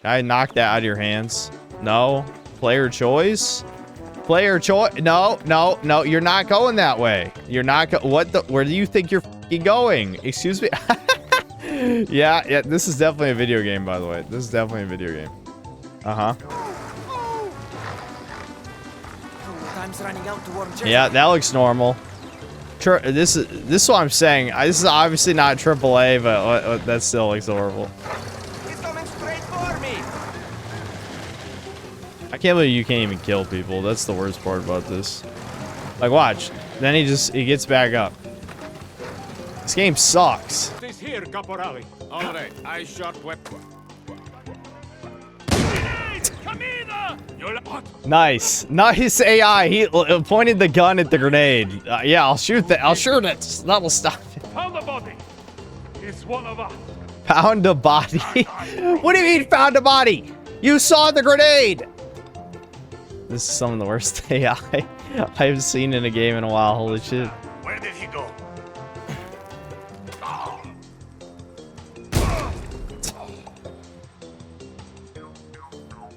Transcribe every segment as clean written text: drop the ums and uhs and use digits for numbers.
I knocked that out of your hands. No. Player choice? Player choice? No, no, no. You're not going that way. You're not what the? Where do you think you're f***ing going? Excuse me? Yeah, this is definitely a video game, by the way. This is definitely a video game. Uh-huh. Yeah, that looks normal. This is what I'm saying. This is obviously not AAA, but that still looks horrible. He's coming straight for me. I can't believe you can't even kill people. That's the worst part about this. Like, watch. Then he gets back up. This game sucks. This here, Caporale. All right, I shot weapon. Nice. Nice AI. He pointed the gun at the grenade. Yeah, I'll shoot that. I'll shoot it. That'll stop it. Found the body. It's one of us. Found a body? What do you mean found a body? You saw the grenade. This is some of the worst AI I've seen in a game in a while. Holy shit. Where did he go?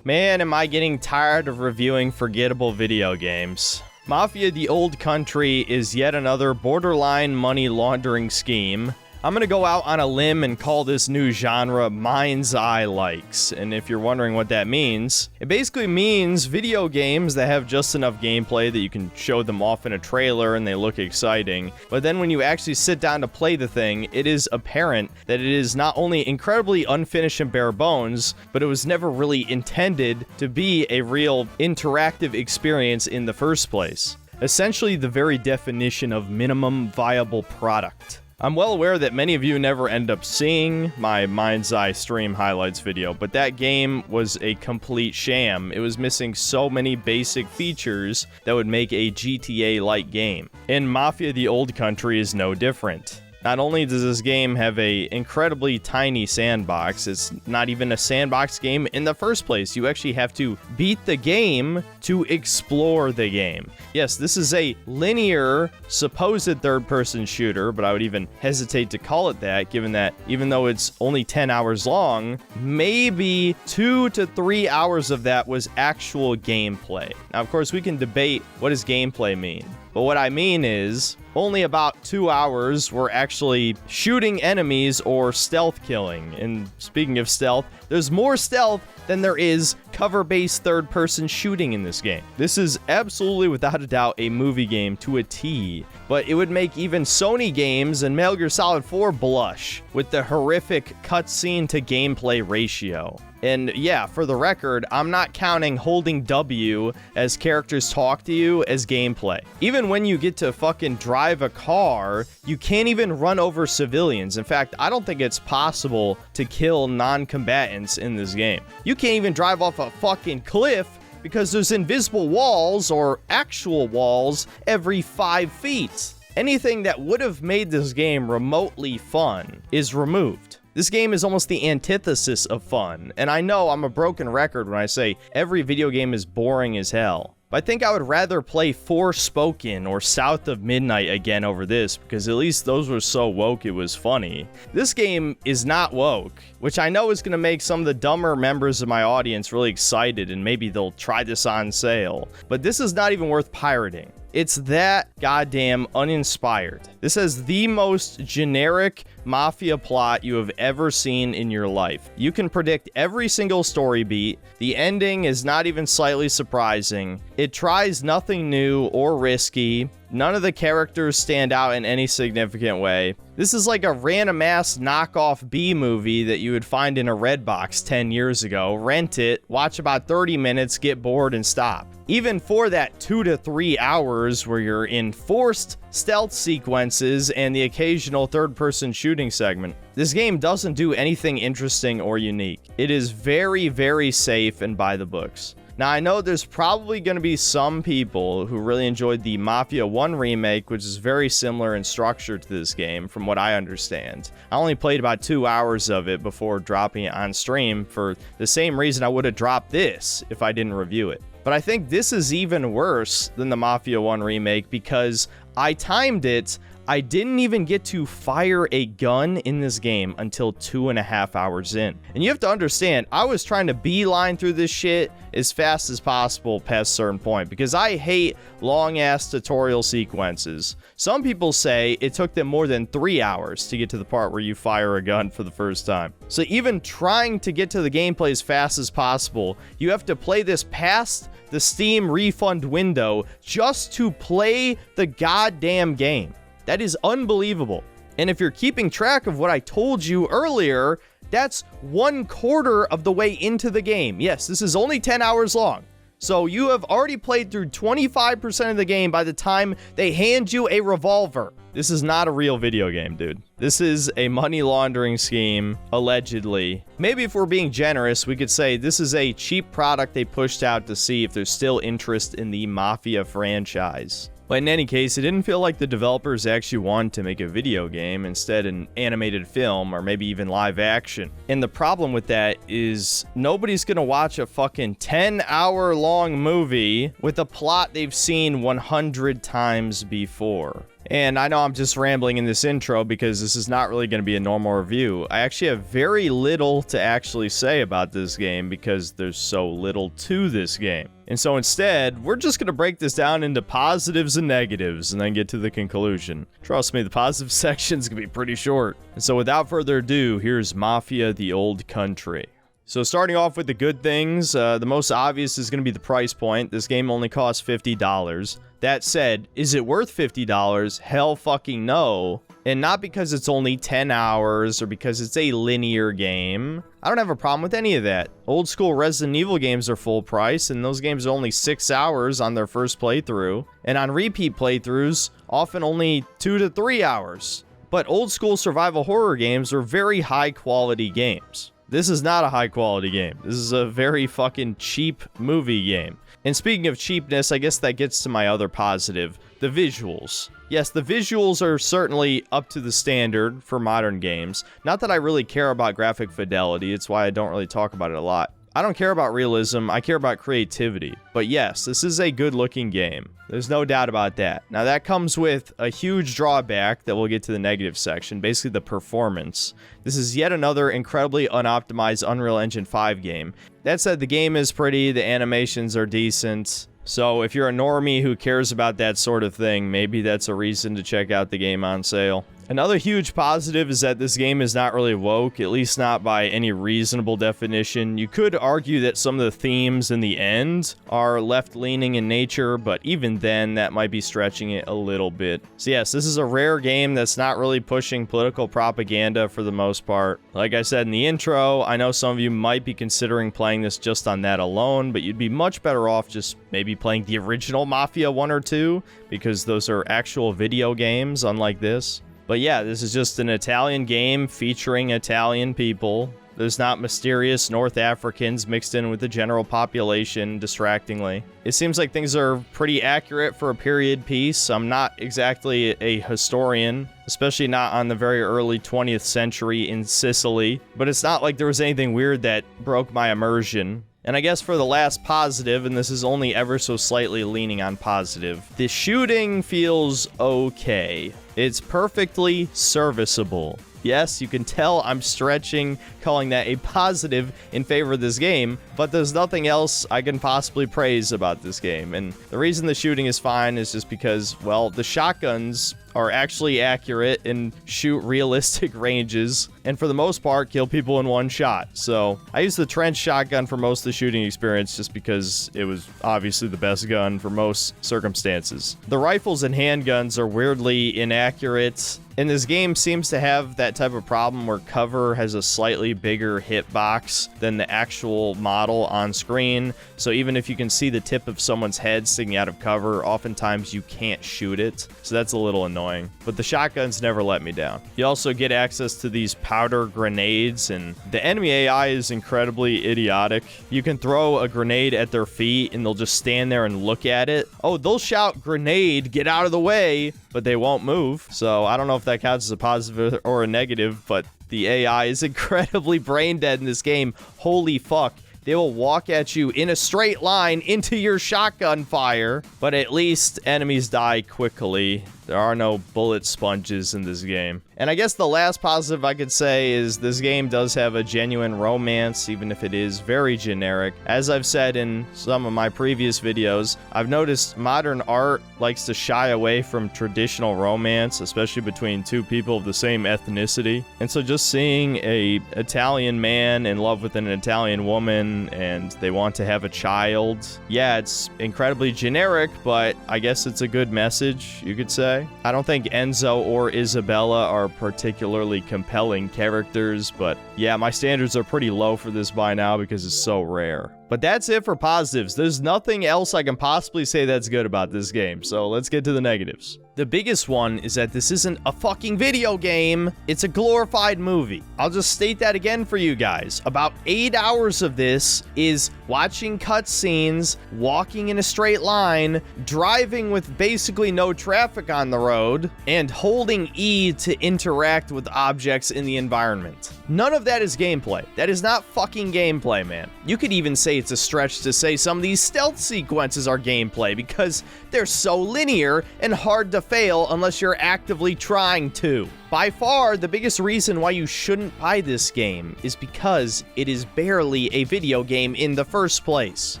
Man, am I getting tired of reviewing forgettable video games. Mafia: The Old Country is yet another borderline money laundering scheme. I'm gonna go out on a limb and call this new genre Mind's Eye Likes. And if you're wondering what that means, it basically means video games that have just enough gameplay that you can show them off in a trailer and they look exciting. But then when you actually sit down to play the thing, it is apparent that it is not only incredibly unfinished and bare bones, but it was never really intended to be a real interactive experience in the first place. Essentially the very definition of minimum viable product. I'm well aware that many of you never end up seeing my Mind's Eye stream highlights video, but that game was a complete sham. It was missing so many basic features that would make a GTA-like game. And Mafia: The Old Country is no different. Not only does this game have a incredibly tiny sandbox, it's not even a sandbox game in the first place. You actually have to beat the game to explore the game. Yes, this is a linear, supposed third-person shooter, but I would even hesitate to call it that, given that even though it's only 10 hours long, maybe 2 to 3 hours of that was actual gameplay. Now, of course, we can debate what does gameplay mean. But what I mean is, only about 2 hours were actually shooting enemies or stealth killing. And speaking of stealth, there's more stealth than there is cover-based third-person shooting in this game. This is absolutely, without a doubt, a movie game to a T. But it would make even Sony games and Metal Gear Solid 4 blush with the horrific cutscene to gameplay ratio. And yeah, for the record, I'm not counting holding W as characters talk to you as gameplay. Even when you get to fucking drive a car, you can't even run over civilians. In fact, I don't think it's possible to kill non-combatants in this game. You can't even drive off a fucking cliff because there's invisible walls or actual walls every 5 feet. Anything that would have made this game remotely fun is removed. This game is almost the antithesis of fun, and I know I'm a broken record when I say every video game is boring as hell. But I think I would rather play Forspoken or South of Midnight again over this, because at least those were so woke it was funny. This game is not woke, which I know is going to make some of the dumber members of my audience really excited, and maybe they'll try this on sale. But this is not even worth pirating. It's that goddamn uninspired. This has the most generic Mafia plot you have ever seen in your life. You can predict every single story beat. The ending is not even slightly surprising. It tries nothing new or risky. None of the characters stand out in any significant way. This is like a random-ass knockoff B-movie that you would find in a Redbox 10 years ago. Rent it, watch about 30 minutes, get bored, and stop. Even for that 2 to 3 hours where you're in forced stealth sequences and the occasional third-person shooting segment, this game doesn't do anything interesting or unique. It is very, very safe and by the books. Now, I know there's probably going to be some people who really enjoyed the Mafia 1 remake, which is very similar in structure to this game, from what I understand. I only played about 2 hours of it before dropping it on stream for the same reason I would have dropped this if I didn't review it. But I think this is even worse than the Mafia 1 remake because I timed it I didn't even get to fire a gun in this game until 2.5 hours in. And you have to understand, I was trying to beeline through this shit as fast as possible past a certain point because I hate long-ass tutorial sequences. Some people say it took them more than 3 hours to get to the part where you fire a gun for the first time. So even trying to get to the gameplay as fast as possible, you have to play this past the Steam refund window just to play the goddamn game. That is unbelievable. And if you're keeping track of what I told you earlier, that's 1/4 of the way into the game. Yes, this is only 10 hours long. So you have already played through 25% of the game by the time they hand you a revolver. This is not a real video game, dude. This is a money laundering scheme, allegedly. Maybe if we're being generous, we could say this is a cheap product they pushed out to see if there's still interest in the Mafia franchise. But in any case, it didn't feel like the developers actually wanted to make a video game, instead an animated film or maybe even live action. And the problem with that is nobody's gonna watch a fucking 10-hour long movie with a plot they've seen 100 times before. And I know I'm just rambling in this intro because this is not really going to be a normal review. I actually have very little to actually say about this game because there's so little to this game. And so instead, we're just going to break this down into positives and negatives and then get to the conclusion. Trust me, the positive section's going to be pretty short. And so without further ado, here's Mafia: The Old Country. So starting off with the good things, the most obvious is going to be the price point. This game only costs $50. That said, is it worth $50? Hell fucking no. And not because it's only 10 hours or because it's a linear game. I don't have a problem with any of that. Old school Resident Evil games are full price, and those games are only 6 hours on their first playthrough. And on repeat playthroughs, often only 2 to 3 hours. But old school survival horror games are very high quality games. This is not a high quality game. This is a very fucking cheap movie game. And speaking of cheapness, I guess that gets to my other positive, the visuals. Yes, the visuals are certainly up to the standard for modern games. Not that I really care about graphic fidelity, it's why I don't really talk about it a lot. I don't care about realism, I care about creativity. But yes, this is a good-looking game. There's no doubt about that. Now that comes with a huge drawback that we'll get to the negative section, basically the performance. This is yet another incredibly unoptimized Unreal Engine 5 game. That said, the game is pretty, the animations are decent. So if you're a normie who cares about that sort of thing, maybe that's a reason to check out the game on sale. Another huge positive is that this game is not really woke, at least not by any reasonable definition. You could argue that some of the themes in the end are left-leaning in nature, but even then, that might be stretching it a little bit. So yes, this is a rare game that's not really pushing political propaganda for the most part. Like I said in the intro, I know some of you might be considering playing this just on that alone, but you'd be much better off just maybe playing the original Mafia 1 or 2, because those are actual video games, unlike this. But yeah, this is just an Italian game featuring Italian people. There's not mysterious North Africans mixed in with the general population, distractingly. It seems like things are pretty accurate for a period piece. I'm not exactly a historian, especially not on the very early 20th century in Sicily. But it's not like there was anything weird that broke my immersion. And I guess for the last positive, and this is only ever so slightly leaning on positive, the shooting feels okay. It's perfectly serviceable. Yes, you can tell I'm stretching, calling that a positive in favor of this game, but there's nothing else I can possibly praise about this game. And the reason the shooting is fine is just because, well, the shotguns are actually accurate and shoot realistic ranges, and for the most part, kill people in one shot. So I use the trench shotgun for most of the shooting experience just because it was obviously the best gun for most circumstances. The rifles and handguns are weirdly inaccurate, and this game seems to have that type of problem where cover has a slightly bigger hitbox than the actual model on screen. So even if you can see the tip of someone's head sticking out of cover, oftentimes you can't shoot it. So that's a little annoying. But the shotguns never let me down. You also get access to these powder grenades, and the enemy AI is incredibly idiotic. You can throw a grenade at their feet and they'll just stand there and look at it. Oh, they'll shout, "Grenade, get out of the way," but they won't move. So I don't know if that counts as a positive or a negative, but the AI is incredibly brain dead in this game. Holy fuck. They will walk at you in a straight line into your shotgun fire, but at least enemies die quickly. There are no bullet sponges in this game. And I guess the last positive I could say is this game does have a genuine romance, even if it is very generic. As I've said in some of my previous videos, I've noticed modern art likes to shy away from traditional romance, especially between two people of the same ethnicity. And so just seeing a Italian man in love with an Italian woman and they want to have a child, yeah, it's incredibly generic, but I guess it's a good message, you could say. I don't think Enzo or Isabella are particularly compelling characters, but yeah, my standards are pretty low for this by now because it's so rare. But that's it for positives. There's nothing else I can possibly say that's good about this game, so let's get to the negatives. The biggest one is that this isn't a fucking video game, it's a glorified movie. I'll just state that again for you guys. About 8 hours of this is watching cutscenes, walking in a straight line, driving with basically no traffic on the road, and holding E to interact with objects in the environment. None of that is gameplay. That is not fucking gameplay, man. You could even say it's a stretch to say some of these stealth sequences are gameplay because they're so linear and hard to fail unless you're actively trying to. By far, the biggest reason why you shouldn't buy this game is because it is barely a video game in the first place.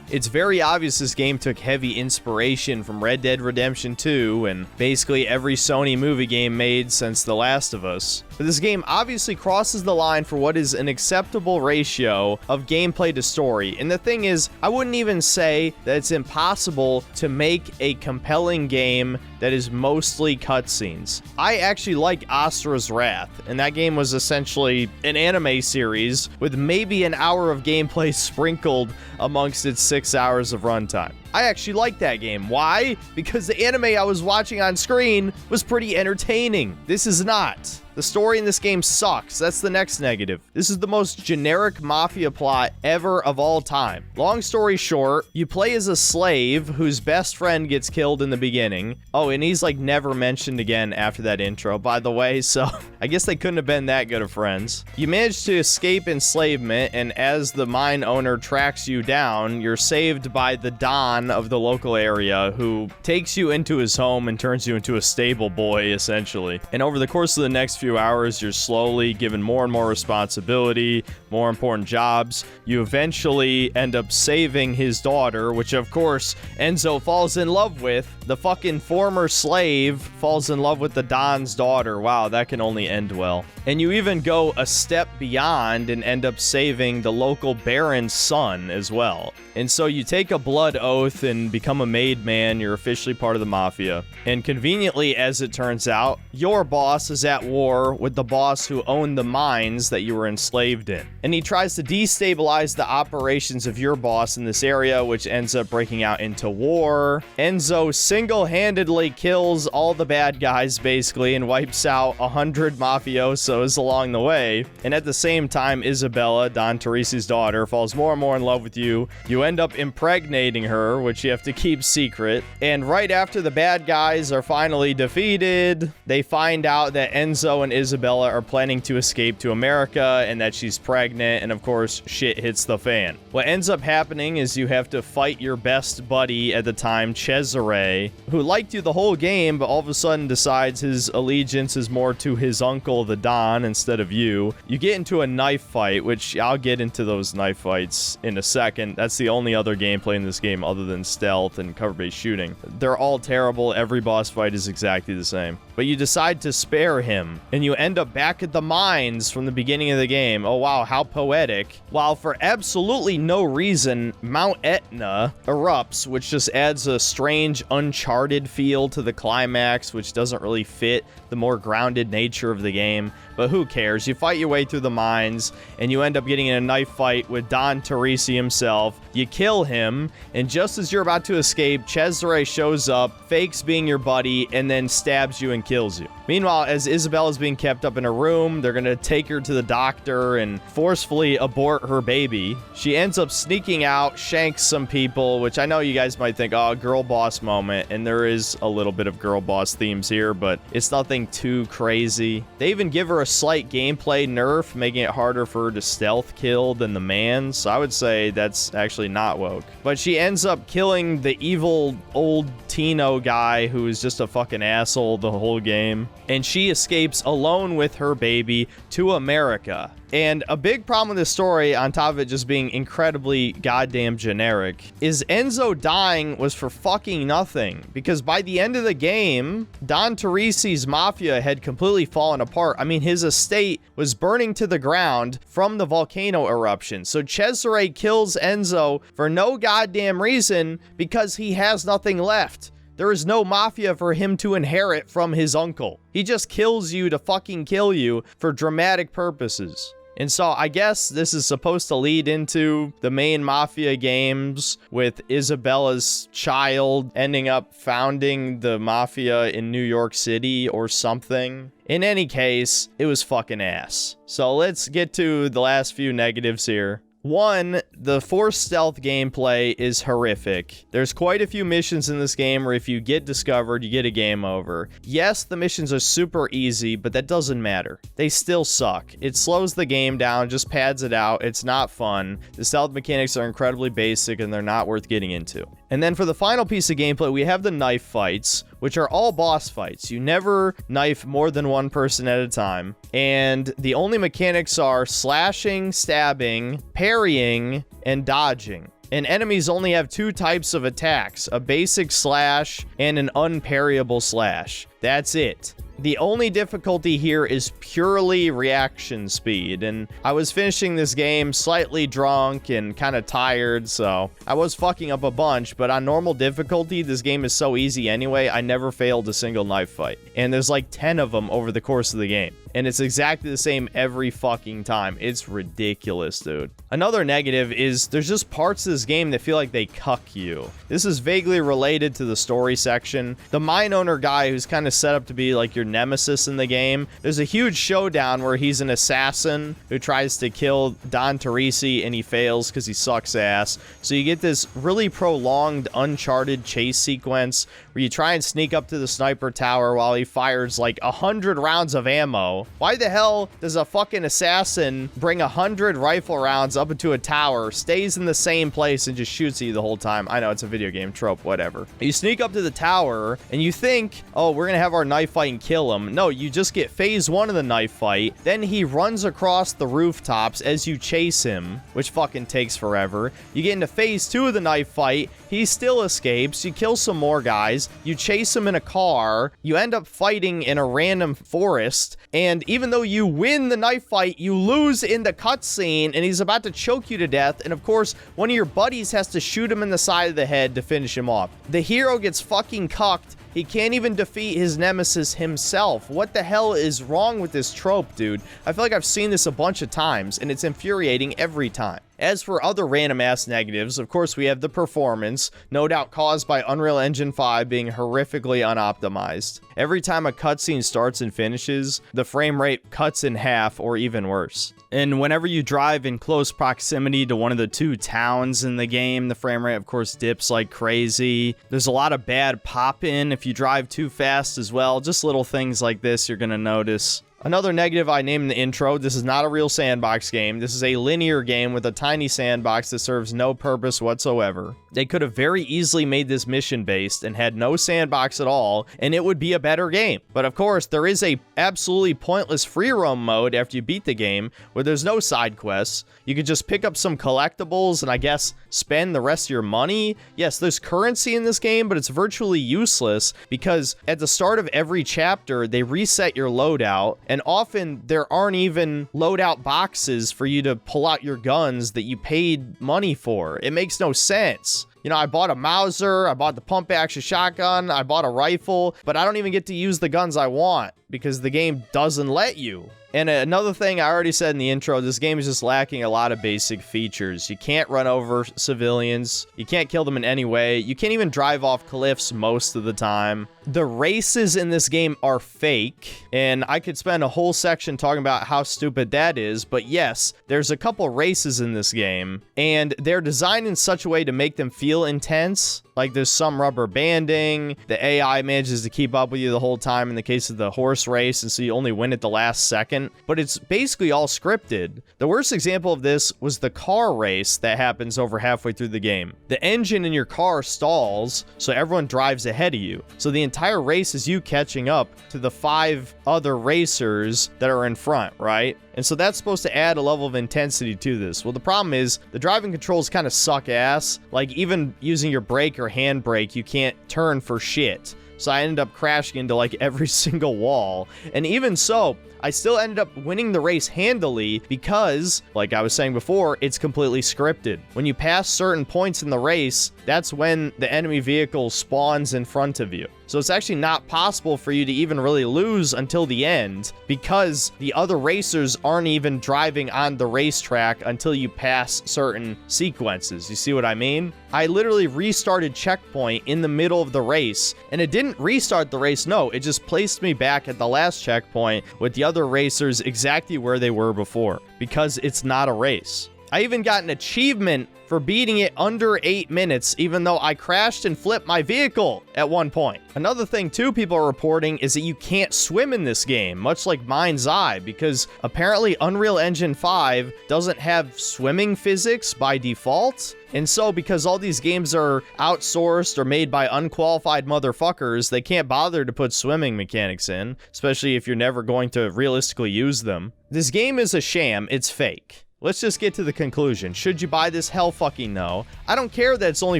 It's very obvious this game took heavy inspiration from Red Dead Redemption 2 and basically every Sony movie game made since The Last of Us. But this game obviously crosses the line for what is an acceptable ratio of gameplay to story. And the thing is, I wouldn't even say that it's impossible to make a compelling game that is mostly cutscenes. I actually like Astra's Wrath, and that game was essentially an anime series with maybe an hour of gameplay sprinkled amongst its 6 hours of runtime. I actually liked that game. Why? Because the anime I was watching on screen was pretty entertaining. This is not. The story in this game sucks. That's the next negative. This is the most generic Mafia plot ever of all time. Long story short, you play as a slave whose best friend gets killed in the beginning. Oh, and he's like never mentioned again after that intro, by the way, so I guess they couldn't have been that good of friends. You manage to escape enslavement, and as the mine owner tracks you down, you're saved by the Don of the local area who takes you into his home and turns you into a stable boy, essentially. And over the course of the next few hours, you're slowly given more and more responsibility, more important jobs. You eventually end up saving his daughter, which of course Enzo falls in love with. The fucking former slave falls in love with the Don's daughter. Wow, that can only end well. And you even go a step beyond and end up saving the local baron's son as well. And so you take a blood oath and become a made man. You're officially part of the Mafia. And conveniently, as it turns out, your boss is at war with the boss who owned the mines that you were enslaved in. And he tries to destabilize the operations of your boss in this area, which ends up breaking out into war. Enzo single-handedly kills all the bad guys, basically, and wipes out 100 mafiosos along the way. And at the same time, Isabella, Don Teresi's daughter, falls more and more in love with you. You end up impregnating her, which you have to keep secret. And right after the bad guys are finally defeated, they find out that Enzo and Isabella are planning to escape to America and that she's pregnant, and of course, shit hits the fan. What ends up happening is you have to fight your best buddy at the time, Cesare, who liked you the whole game, but all of a sudden decides his allegiance is more to his uncle, the Don, instead of you. You get into a knife fight, which I'll get into those knife fights in a second. That's the only other gameplay in this game other than stealth and cover-based shooting. They're all terrible. Every boss fight is exactly the same. But you decide to spare him, and you end up back at the mines from the beginning of the game. Oh wow, how poetic. While for absolutely no reason, Mount Etna erupts, which just adds a strange Uncharted feel to the climax, which doesn't really fit the more grounded nature of the game. But who cares? You fight your way through the mines, and you end up getting in a knife fight with Don Teresi himself. You kill him, and just as you're about to escape, Cesare shows up, fakes being your buddy, and then stabs you and kills you. Meanwhile, as Isabella's being kept up in a room, they're gonna take her to the doctor and forcefully abort her baby. She ends up sneaking out, shanks some people, which I know you guys might think, oh, girl boss moment, and there is a little bit of girl boss themes here, but it's nothing too crazy. They even give her a slight gameplay nerf, making it harder for her to stealth kill than the man, so I would say that's actually not woke. But she ends up killing the evil old Latino guy who is just a fucking asshole the whole game. And she escapes alone with her baby to America. And a big problem with this story, on top of it just being incredibly goddamn generic, is Enzo dying was for fucking nothing. Because by the end of the game, Don Teresi's Mafia had completely fallen apart. I mean, his estate was burning to the ground from the volcano eruption. So Cesare kills Enzo for no goddamn reason because he has nothing left. There is no Mafia for him to inherit from his uncle. He just kills you to fucking kill you for dramatic purposes. And so I guess this is supposed to lead into the main Mafia games with Isabella's child ending up founding the Mafia in New York City or something. In any case, it was fucking ass. So let's get to the last few negatives here. One, the forced stealth gameplay is horrific. There's quite a few missions in this game where if you get discovered, you get a game over. Yes, the missions are super easy, but that doesn't matter. They still suck. It slows the game down, just pads it out. It's not fun. The stealth mechanics are incredibly basic and they're not worth getting into. And then for the final piece of gameplay, we have the knife fights, which are all boss fights. You never knife more than one person at a time. And the only mechanics are slashing, stabbing, parrying, and dodging. And enemies only have two types of attacks, a basic slash and an unparryable slash. That's it. The only difficulty here is purely reaction speed, and I was finishing this game slightly drunk and kind of tired, so I was fucking up a bunch, but on normal difficulty, this game is so easy anyway, I never failed a single knife fight. And there's like 10 of them over the course of the game. And it's exactly the same every fucking time. It's ridiculous, dude. Another negative is there's just parts of this game that feel like they cuck you. This is vaguely related to the story section. The mine owner guy who's kind of set up to be like your nemesis in the game, there's a huge showdown where he's an assassin who tries to kill Don Teresi and he fails because he sucks ass. So you get this really prolonged Uncharted chase sequence where you try and sneak up to the sniper tower while he fires like 100 rounds of ammo. Why the hell does a fucking assassin bring 100 rifle rounds up into a tower, stays in the same place, and just shoots at you the whole time? I know it's a video game trope, whatever. You sneak up to the tower, and you think, oh, we're gonna have our knife fight and kill him. No, you just get phase 1 of the knife fight, then he runs across the rooftops as you chase him, which fucking takes forever. You get into phase 2 of the knife fight, he still escapes, you kill some more guys, you chase him in a car, you end up fighting in a random forest, and even though you win the knife fight, you lose in the cutscene, and he's about to choke you to death, and of course, one of your buddies has to shoot him in the side of the head to finish him off. The hero gets fucking cucked. He can't even defeat his nemesis himself. What the hell is wrong with this trope, dude? I feel like I've seen this a bunch of times, and it's infuriating every time. As for other random-ass negatives, of course, we have the performance, no doubt caused by Unreal Engine 5 being horrifically unoptimized. Every time a cutscene starts and finishes, the frame rate cuts in half or even worse. And whenever you drive in close proximity to one of the two towns in the game, the frame rate, of course, dips like crazy. There's a lot of bad pop-in if you drive too fast as well. Just little things like this you're gonna notice. Another negative I named in the intro, this is not a real sandbox game. This is a linear game with a tiny sandbox that serves no purpose whatsoever. They could have very easily made this mission-based and had no sandbox at all, and it would be a better game. But of course, there is a absolutely pointless free roam mode after you beat the game, where there's no side quests. You could just pick up some collectibles and I guess spend the rest of your money. Yes, there's currency in this game, but it's virtually useless because at the start of every chapter, they reset your loadout, and often there aren't even loadout boxes for you to pull out your guns that you paid money for. It makes no sense. You know, I bought a Mauser, I bought the pump action shotgun, I bought a rifle, but I don't even get to use the guns I want because the game doesn't let you. And another thing I already said in the intro, this game is just lacking a lot of basic features. You can't run over civilians. You can't kill them in any way. You can't even drive off cliffs most of the time. The races in this game are fake, and I could spend a whole section talking about how stupid that is, but yes, there's a couple races in this game, and they're designed in such a way to make them feel intense, Like, there's some rubber banding. The AI manages to keep up with you the whole time in the case of the horse race, and so you only win at the last second. But it's basically all scripted. The worst example of this was the car race that happens over halfway through the game. The engine in your car stalls, so everyone drives ahead of you. So the entire race is you catching up to the 5 other racers that are in front, right? And so that's supposed to add a level of intensity to this. Well, the problem is the driving controls kind of suck ass. Like, even using your brake or handbrake, you can't turn for shit. So I ended up crashing into like every single wall. And even so, I still ended up winning the race handily because, like I was saying before, it's completely scripted. When you pass certain points in the race, that's when the enemy vehicle spawns in front of you. So it's actually not possible for you to even really lose until the end because the other racers aren't even driving on the racetrack until you pass certain sequences. You see what I mean? I literally restarted checkpoint in the middle of the race, and it didn't restart the race, no, it just placed me back at the last checkpoint with the other racers exactly where they were before, because it's not a race. I even got an achievement for beating it under 8 minutes, even though I crashed and flipped my vehicle at one point. Another thing, too, people are reporting is that you can't swim in this game, much like Mind's Eye, because apparently Unreal Engine 5 doesn't have swimming physics by default. And so, because all these games are outsourced or made by unqualified motherfuckers, they can't bother to put swimming mechanics in, especially if you're never going to realistically use them. This game is a sham. It's fake. Let's just get to the conclusion. Should you buy this? Hell fucking no. I don't care that it's only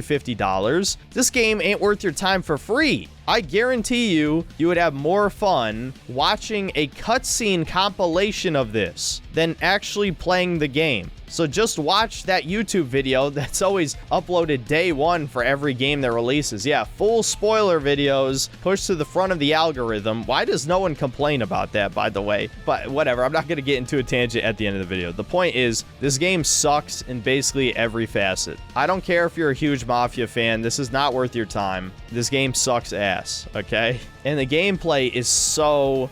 $50. This game ain't worth your time for free. I guarantee you would have more fun watching a cutscene compilation of this than actually playing the game. So just watch that YouTube video that's always uploaded day one for every game that releases. Yeah, full spoiler videos pushed to the front of the algorithm. Why does no one complain about that, by the way? But whatever, I'm not going to get into a tangent at the end of the video. The point is, this game sucks in basically every facet. I don't care if you're a huge Mafia fan, this is not worth your time. This game sucks ass, okay? And the gameplay is so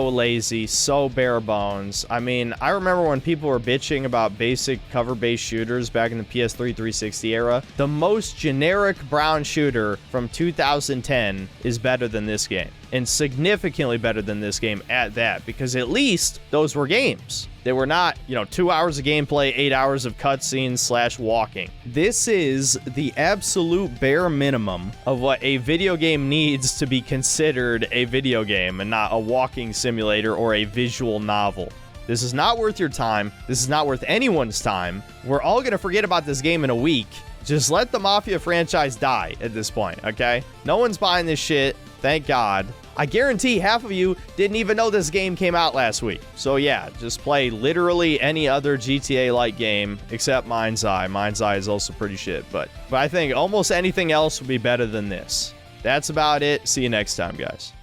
lazy, so bare bones. I mean, I remember when people were bitching about basic cover-based shooters back in the PS3 360 era. The most generic brown shooter from 2010 is better than this game. And significantly better than this game at that, because at least those were games. They were not, 2 hours of gameplay, 8 hours of cutscenes / walking. This is the absolute bare minimum of what a video game needs to be considered a video game and not a walking simulator or a visual novel. This is not worth your time. This is not worth anyone's time. We're all going to forget about this game in a week. Just let the Mafia franchise die at this point, okay? No one's buying this shit. Thank God. I guarantee half of you didn't even know this game came out last week. So yeah, just play literally any other GTA-like game except Mind's Eye. Mind's Eye is also pretty shit, but I think almost anything else would be better than this. That's about it. See you next time, guys.